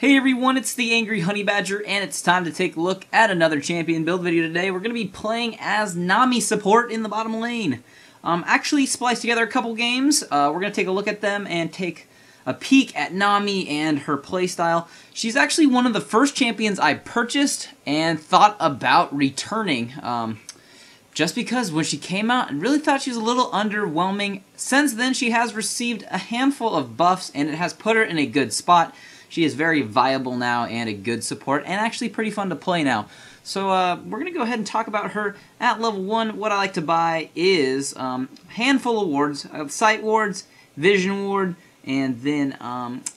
Hey everyone, it's TheAngryHoneyBadger, and it's time to take a look at another champion build video today. We're going to be playing as Nami Support in the bottom lane. Actually spliced together a couple games. We're going to take a look at them and take a peek at Nami and her playstyle. She's actually one of the first champions I purchased and thought about returning. Just because when she came out, I really thought she was a little underwhelming. Since then, she has received a handful of buffs, and it has put her in a good spot. She is very viable now and a good support, and actually pretty fun to play now. So we're going to go ahead and talk about her at level 1. What I like to buy is handful of wards, sight wards, vision ward, and then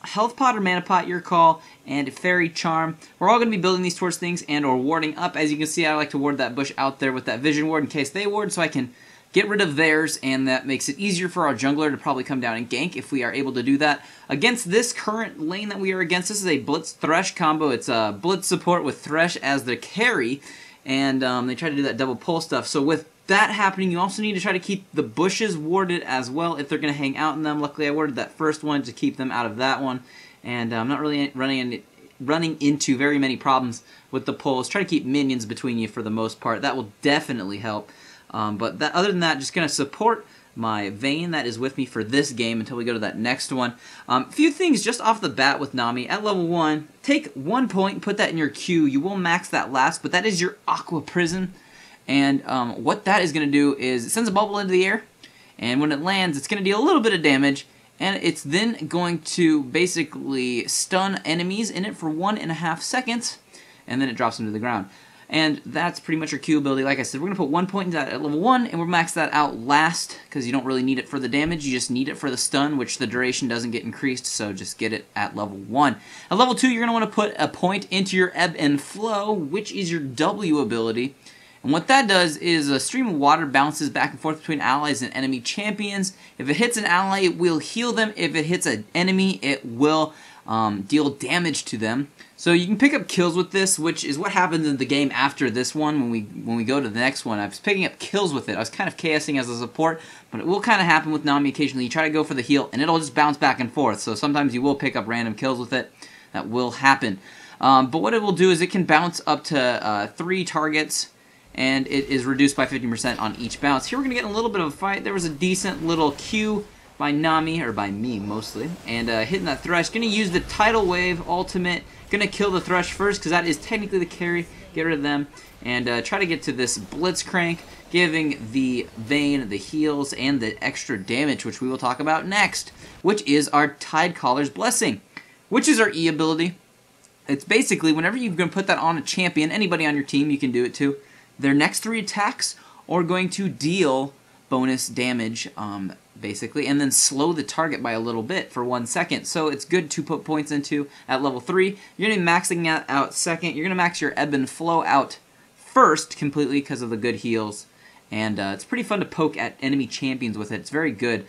health pot or mana pot, your call, and Farie Charm. We're all going to be building these towards things and or warding up. As you can see, I like to ward that bush out there with that vision ward in case they ward, so I can get rid of theirs, and that makes it easier for our jungler to probably come down and gank if we are able to do that. Against this current lane that we are against, this is a Blitz Thresh combo. It's a Blitz support with Thresh as the carry, and they try to do that double pull stuff. So with that happening, you also need to try to keep the bushes warded as well if they're going to hang out in them. Luckily, I warded that first one to keep them out of that one, and I'm not really running into very many problems with the pulls. Try to keep minions between you for the most part. That will definitely help. But other than that, just going to support my Vayne that is with me for this game until we go to that next one. A few things just off the bat with Nami. At level 1, take 1 point and put that in your Q. You will max that last, but that is your Aqua Prison. And what that is going to do is it sends a bubble into the air, and when it lands, it's going to deal a little bit of damage, and it's then going to basically stun enemies in it for 1.5 seconds, and then it drops them to the ground. And that's pretty much your Q ability. Like I said, we're going to put 1 point into that at level 1, and we'll max that out last, because you don't really need it for the damage, you just need it for the stun, which the duration doesn't get increased, so just get it at level 1. At level 2, you're going to want to put a point into your Ebb and Flow, which is your W ability. And what that does is a stream of water bounces back and forth between allies and enemy champions. If it hits an ally, it will heal them. If it hits an enemy, it will deal damage to them. So you can pick up kills with this, which is what happened in the game after this one. When we go to the next one, I was picking up kills with it. I was kind of chaosing as a support, but it will kind of happen with Nami occasionally. You try to go for the heal, and it'll just bounce back and forth. So sometimes you will pick up random kills with it. That will happen. But what it will do is it can bounce up to 3 targets, and it is reduced by 50% on each bounce. Here we're going to get in a little bit of a fight. There was a decent little Q by Nami, or by me mostly, and hitting that Thresh. Going to use the Tidal Wave ultimate. Going to kill the Thresh first, because that is technically the carry. Get rid of them, and try to get to this Blitzcrank, giving the Vayne the heals and the extra damage, which we will talk about next, which is our Tidecaller's Blessing, which is our E ability. It's basically, whenever you're going to put that on a champion, anybody on your team, you can do it too, their next 3 attacks are going to deal bonus damage, basically, and then slow the target by a little bit for 1 second. So it's good to put points into at level 3. You're going to be maxing that out second. You're going to max your Ebb and Flow out first completely because of the good heals. And it's pretty fun to poke at enemy champions with it. It's very good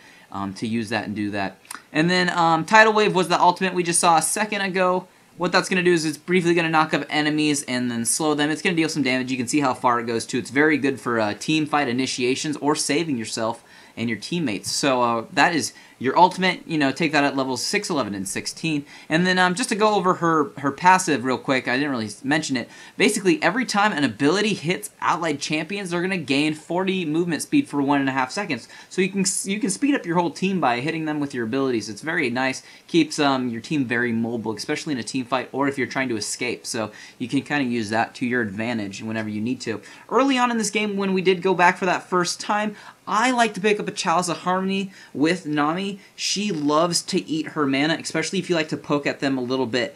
to use that and do that. And then Tidal Wave was the ultimate we just saw a second ago. What that's going to do is it's briefly going to knock up enemies and then slow them. It's going to deal some damage. You can see how far it goes too. It's very good for team fight initiations or saving yourself and your teammates. So that is your ultimate. You know, take that at levels 6, 11, and 16. And then just to go over her passive real quick, I didn't really mention it. Basically, every time an ability hits allied champions, they're going to gain 40 movement speed for 1.5 seconds. So you can speed up your whole team by hitting them with your abilities. It's very nice. Keeps your team very mobile, especially in a team fight or if you're trying to escape. So you can kind of use that to your advantage whenever you need to. Early on in this game, when we did go back for that first time, I like to pick up a Chalice of Harmony with Nami. She loves to eat her mana, especially if you like to poke at them a little bit,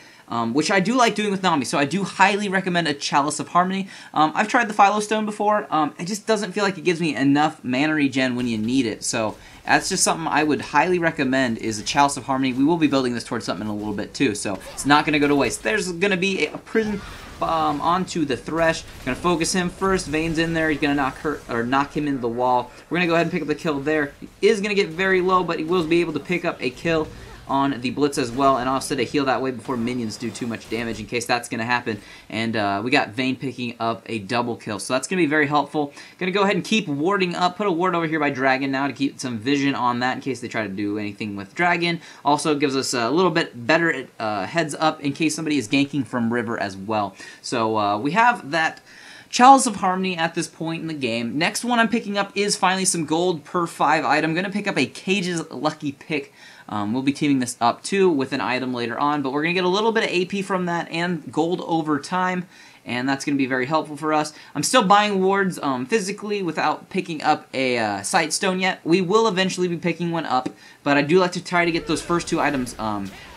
which I do like doing with Nami, so I do highly recommend a Chalice of Harmony. I've tried the Philo Stone before. It just doesn't feel like it gives me enough mana regen when you need it, so that's just something I would highly recommend is a Chalice of Harmony. We will be building this towards something in a little bit too, so it's not going to go to waste. There's going to be a prison onto the Thresh. Going to focus him first. Vayne's in there. He's going to knock him into the wall. We're going to go ahead and pick up the kill there. He is going to get very low, but he will be able to pick up a kill on the Blitz as well, and also to heal that way before minions do too much damage in case that's going to happen. And we got Vayne picking up a double kill, so that's going to be very helpful. Going to go ahead and keep warding up, put a ward over here by Dragon now to keep some vision on that in case they try to do anything with Dragon. Also gives us a little bit better heads up in case somebody is ganking from River as well. So we have that Chalice of Harmony at this point in the game. Next one I'm picking up is finally some gold per 5 item. I'm going to pick up a Kage's Lucky Pick. We'll be teaming this up too with an item later on, but we're going to get a little bit of AP from that and gold over time, and that's going to be very helpful for us. I'm still buying wards physically without picking up a Sightstone yet. We will eventually be picking one up, but I do like to try to get those first 2 items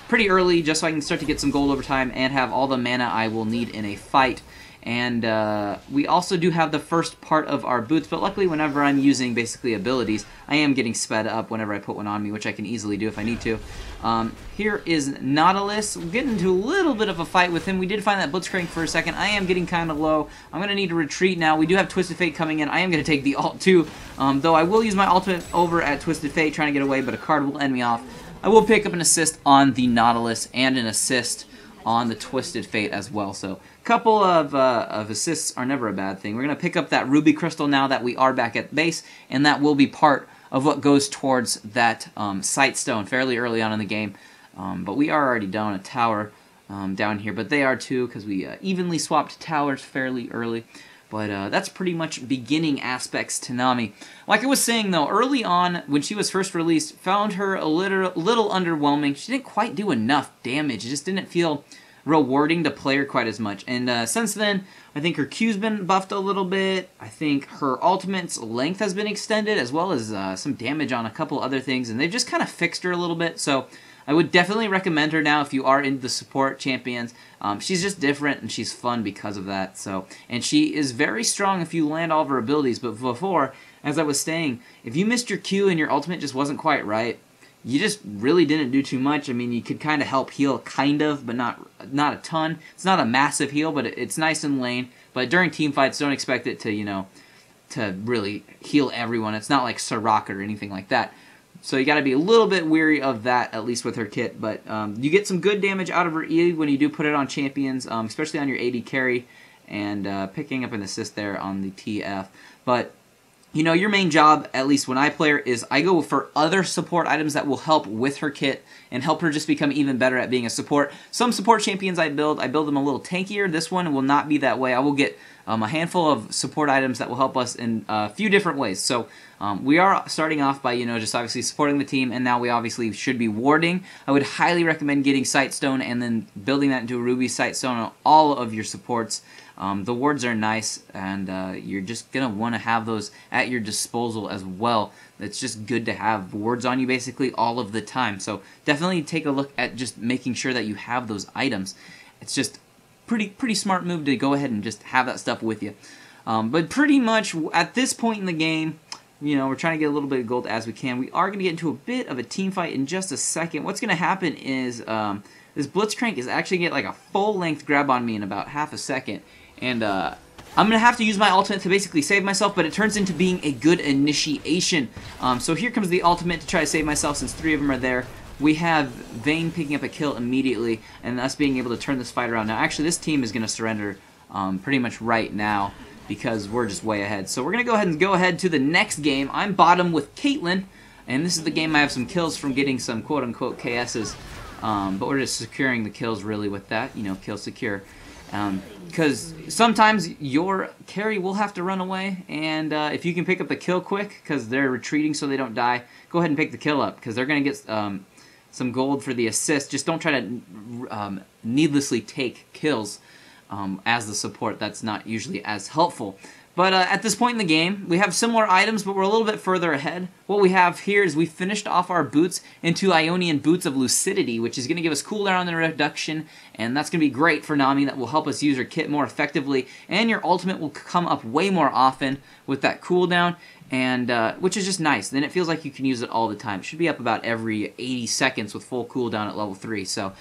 pretty early just so I can start to get some gold over time and have all the mana I will need in a fight. And we also do have the first part of our boots, but luckily whenever I'm using basically abilities, I am getting sped up whenever I put one on me, which I can easily do if I need to. Here is Nautilus. We'll get into a little bit of a fight with him. We did find that Blitzcrank for a second. I am getting kind of low. I'm going to need to retreat now. We do have Twisted Fate coming in. I am going to take the ult too, though I will use my ultimate over at Twisted Fate trying to get away, but a card will end me off. I will pick up an assist on the Nautilus and an assist on the Twisted Fate as well, so a couple of assists are never a bad thing. We're going to pick up that Ruby Crystal now that we are back at base, and that will be part of what goes towards that Sightstone fairly early on in the game. But we are already down a tower down here, but they are too because we evenly swapped towers fairly early. But that's pretty much beginning aspects to Nami. Like I was saying though, early on when she was first released, found her a little underwhelming. She didn't quite do enough damage. It just didn't feel rewarding to play her quite as much. And since then, I think her Q's been buffed a little bit. I think her ultimate's length has been extended, as well as some damage on a couple other things. And they've just kind of fixed her a little bit. So I would definitely recommend her now if you are into the support champions. She's just different and she's fun because of that. So, and she is very strong if you land all of her abilities. But before, as I was saying, if you missed your Q and your ultimate just wasn't quite right, you just really didn't do too much. I mean, you could kind of help heal, kind of, but not a ton. It's not a massive heal, but it's nice in lane. But during team fights, don't expect it to, you know, to really heal everyone. It's not like Soraka or anything like that. So you got to be a little bit weary of that, at least with her kit. But you get some good damage out of her E when you do put it on champions, especially on your AD carry, and picking up an assist there on the TF. But you know, your main job, at least when I play her, is I go for other support items that will help with her kit and help her just become even better at being a support. Some support champions I build them a little tankier. This one will not be that way. I will get a handful of support items that will help us in a few different ways. So we are starting off by, you know, just obviously supporting the team, and now we obviously should be warding. I would highly recommend getting Sightstone and then building that into a Ruby Sightstone on all of your supports. The wards are nice, and you're just going to want to have those at your disposal as well. It's just good to have wards on you basically all of the time. So definitely take a look at just making sure that you have those items. It's just pretty smart move to go ahead and just have that stuff with you. But pretty much at this point in the game, you know, we're trying to get a little bit of gold as we can. We are going to get into a bit of a team fight in just a second. What's going to happen is this Blitzcrank is actually going to get like a full-length grab on me in about half a second. And I'm going to have to use my ultimate to basically save myself, but it turns into being a good initiation. So here comes the ultimate to try to save myself since 3 of them are there. We have Vayne picking up a kill immediately, and us being able to turn this fight around. Now, actually, this team is going to surrender pretty much right now because we're just way ahead. So we're going to go ahead to the next game. I'm bottom with Caitlyn, and this is the game I have some kills from getting some quote-unquote KSs. But we're just securing the kills really with that, you know, kill secure. Because sometimes your carry will have to run away, and if you can pick up the kill quick because they're retreating so they don't die, go ahead and pick the kill up because they're going to get some gold for the assist. Just don't try to needlessly take kills as the support. That's not usually as helpful. But at this point in the game, we have similar items, but we're a little bit further ahead. What we have here is we finished off our boots into Ionian Boots of Lucidity, which is going to give us cooldown and reduction, and that's going to be great for Nami. That will help us use her kit more effectively, and your ultimate will come up way more often with that cooldown, and which is just nice. Then it feels like you can use it all the time. It should be up about every 80 seconds with full cooldown at level 3, so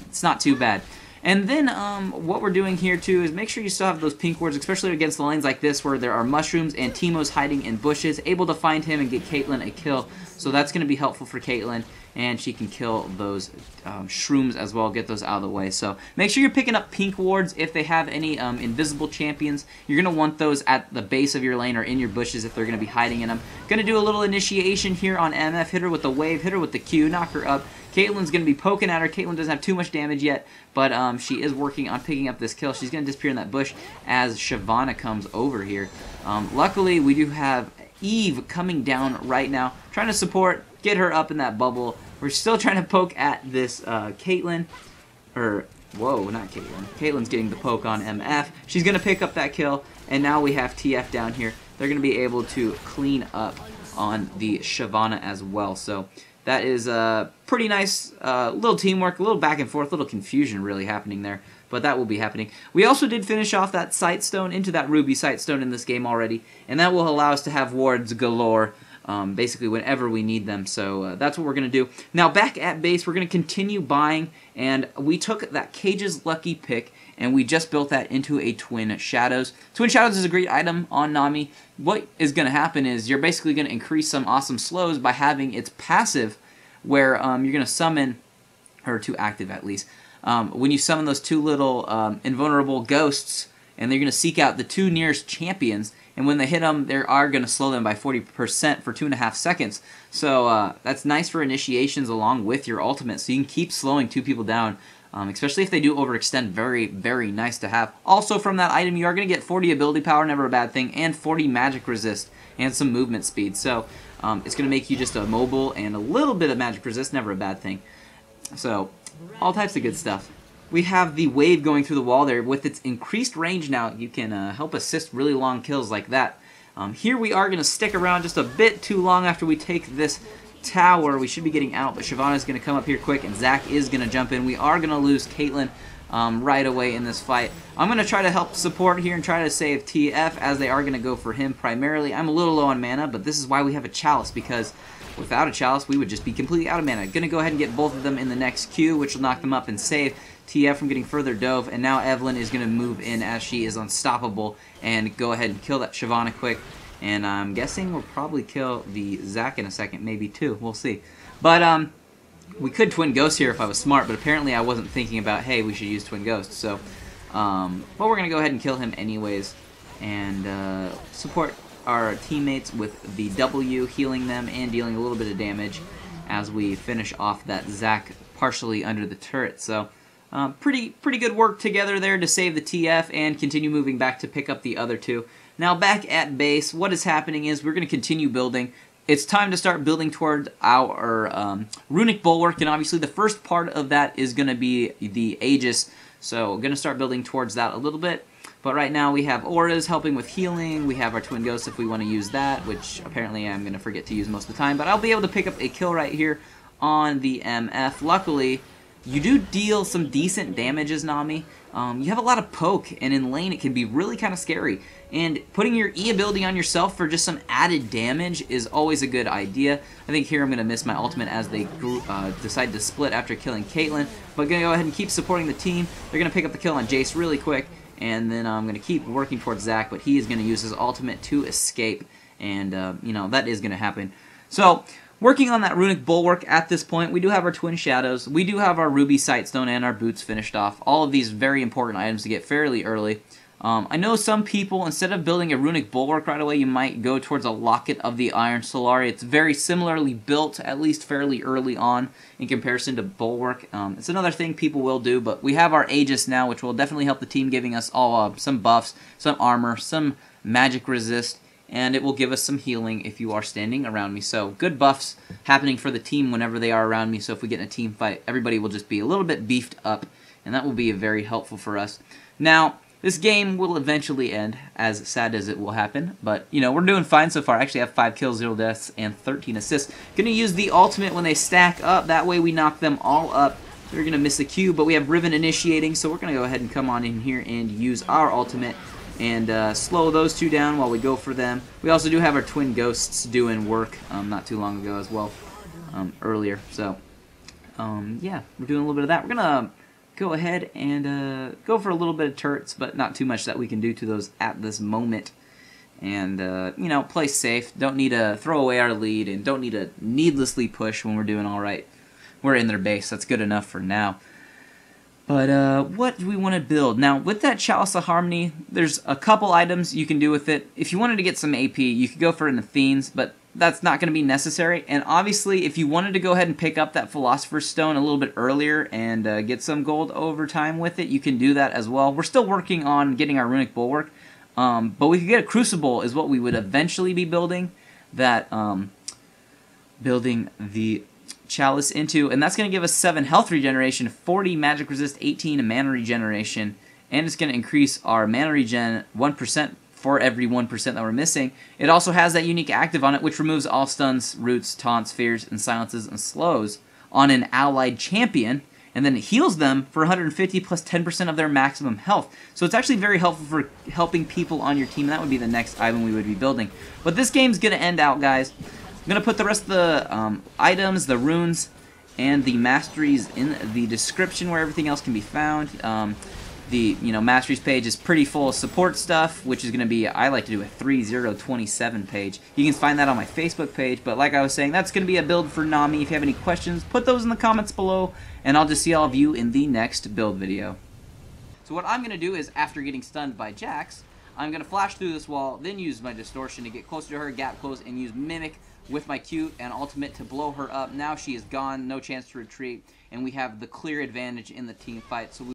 it's not too bad. And then what we're doing here too is make sure you still have those pink wards, especially against the lanes like this where there are mushrooms and Teemo's hiding in bushes, able to find him and get Caitlyn a kill. So that's going to be helpful for Caitlyn, and she can kill those shrooms as well, get those out of the way. So make sure you're picking up pink wards if they have any invisible champions. You're going to want those at the base of your lane or in your bushes if they're going to be hiding in them. Going to do a little initiation here on MF, hit her with the wave, hit her with the Q, knock her up. Caitlyn's going to be poking at her. Caitlyn doesn't have too much damage yet, but she is working on picking up this kill. She's going to disappear in that bush as Shyvana comes over here. Luckily, we do have Eve coming down right now, trying to support, get her up in that bubble. We're still trying to poke at this Caitlyn, or, whoa, not Caitlyn. Caitlyn's getting the poke on MF. She's going to pick up that kill, and now we have TF down here. They're going to be able to clean up on the Shyvana as well, so that is pretty nice little teamwork, a little back and forth, a little confusion really happening there, but that will be happening. We also did finish off that Sightstone into that Ruby Sightstone in this game already, and that will allow us to have wards galore basically whenever we need them, so that's what we're going to do. Now back at base, we're going to continue buying, and we took that Kage's Lucky Pick, and we just built that into a Twin Shadows. Twin Shadows is a great item on Nami. What is going to happen is you're basically going to increase some awesome slows by having its passive, where you're going to summon, or to active at least, when you summon those two little invulnerable ghosts, and they're going to seek out the two nearest champions, and when they hit them, they are going to slow them by 40% for 2.5 seconds. So that's nice for initiations along with your ultimate, so you can keep slowing two people down, especially if they do overextend. Very, very nice to have. Also from that item, you are going to get 40 ability power, never a bad thing, and 40 magic resist, and some movement speed. So it's going to make you just a mobile, and a little bit of magic resist, never a bad thing. So all types of good stuff. We have the wave going through the wall there. With its increased range now, you can help assist really long kills like that. Here we are going to stick around just a bit too long after we take this tower. We should be getting out, but Shyvana is going to come up here quick, and Zach is going to jump in. We are going to lose Caitlyn right away in this fight. I'm going to try to help support here and try to save TF, as they are going to go for him primarily. I'm a little low on mana, but this is why we have a Chalice, because without a Chalice, we would just be completely out of mana. Going to go ahead and get both of them in the next Q, which will knock them up and save TF from getting further dove, and now Evelyn is going to move in as she is unstoppable and go ahead and kill that Shyvana quick. And I'm guessing we'll probably kill the Zac in a second, maybe two. We'll see. But we could Twin Ghost here if I was smart, but apparently I wasn't thinking about, hey, we should use Twin Ghost. So, but we're going to go ahead and kill him anyways, and support our teammates with the W, healing them and dealing a little bit of damage as we finish off that Zac partially under the turret. So pretty good work together there to save the TF and continue moving back to pick up the other two. Now back at base, what is happening is we're going to continue building. It's time to start building toward our Runic Bulwark, and obviously the first part of that is going to be the Aegis, so we're going to start building towards that a little bit. But right now we have auras helping with healing, we have our Twin Ghosts if we want to use that, which apparently I'm going to forget to use most of the time, but I'll be able to pick up a kill right here on the MF. Luckily, you do deal some decent damage as Nami. You have a lot of poke, and in lane it can be really kind of scary. And putting your E ability on yourself for just some added damage is always a good idea. I think here I'm going to miss my ultimate as they decide to split after killing Caitlyn. But going to go ahead and keep supporting the team. They're going to pick up the kill on Jace really quick. And then I'm going to keep working towards Zac, but he is going to use his ultimate to escape. And, you know, that is going to happen. So, working on that Runic Bulwark at this point, we do have our Twin Shadows, we do have our Ruby Sightstone, and our boots finished off. All of these very important items to get fairly early. I know some people, instead of building a Runic Bulwark right away, you might go towards a Locket of the Iron Solari. It's very similarly built, at least fairly early on, in comparison to Bulwark. It's another thing people will do, but we have our Aegis now, which will definitely help the team, giving us all some buffs, some armor, some magic resist, and it will give us some healing if you are standing around me. So good buffs happening for the team whenever they are around me, so if we get in a team fight, everybody will just be a little bit beefed up, and that will be very helpful for us. Now, this game will eventually end, as sad as it will happen, but, you know, we're doing fine so far. I actually have 5 kills, 0 deaths, and 13 assists. Going to use the ultimate when they stack up. That way we knock them all up. They're going to miss the Q, but we have Riven initiating, so we're going to go ahead and come on in here and use our ultimate and slow those two down while we go for them. We also do have our Twin Ghosts doing work not too long ago as well, earlier. So, yeah, we're doing a little bit of that. We're going to go ahead and go for a little bit of turrets, but not too much that we can do to those at this moment. And, you know, play safe. Don't need to throw away our lead, and don't need to needlessly push when we're doing all right. We're in their base. That's good enough for now. But what do we want to build? Now, with that Chalice of Harmony, there's a couple items you can do with it. If you wanted to get some AP, you could go for an Athene's, but that's not going to be necessary. And obviously, if you wanted to go ahead and pick up that Philosopher's Stone a little bit earlier and get some gold over time with it, you can do that as well. We're still working on getting our Runic Bulwark, but we could get a Crucible is what we would eventually be building that building the Chalice into, and that's going to give us 7 health regeneration, 40 magic resist, 18 mana regeneration, and it's going to increase our mana regen 1% for every 1% that we're missing. It also has that unique active on it, which removes all stuns, roots, taunts, fears, and silences and slows on an allied champion, and then it heals them for 150 plus 10% of their maximum health. So it's actually very helpful for helping people on your team, and that would be the next item we would be building. But this game's going to end out, guys. I'm going to put the rest of the items, the runes, and the masteries in the description where everything else can be found. The masteries page is pretty full of support stuff, which is going to be, I like to do a 3027 page. You can find that on my Facebook page, but like I was saying, that's going to be a build for Nami. If you have any questions, put those in the comments below, and I'll just see all of you in the next build video. So what I'm going to do is, after getting stunned by Jax, I'm going to flash through this wall, then use my distortion to get closer to her, gap close, and use Mimic with my Q and ultimate to blow her up. Now she is gone, no chance to retreat, and we have the clear advantage in the team fight. So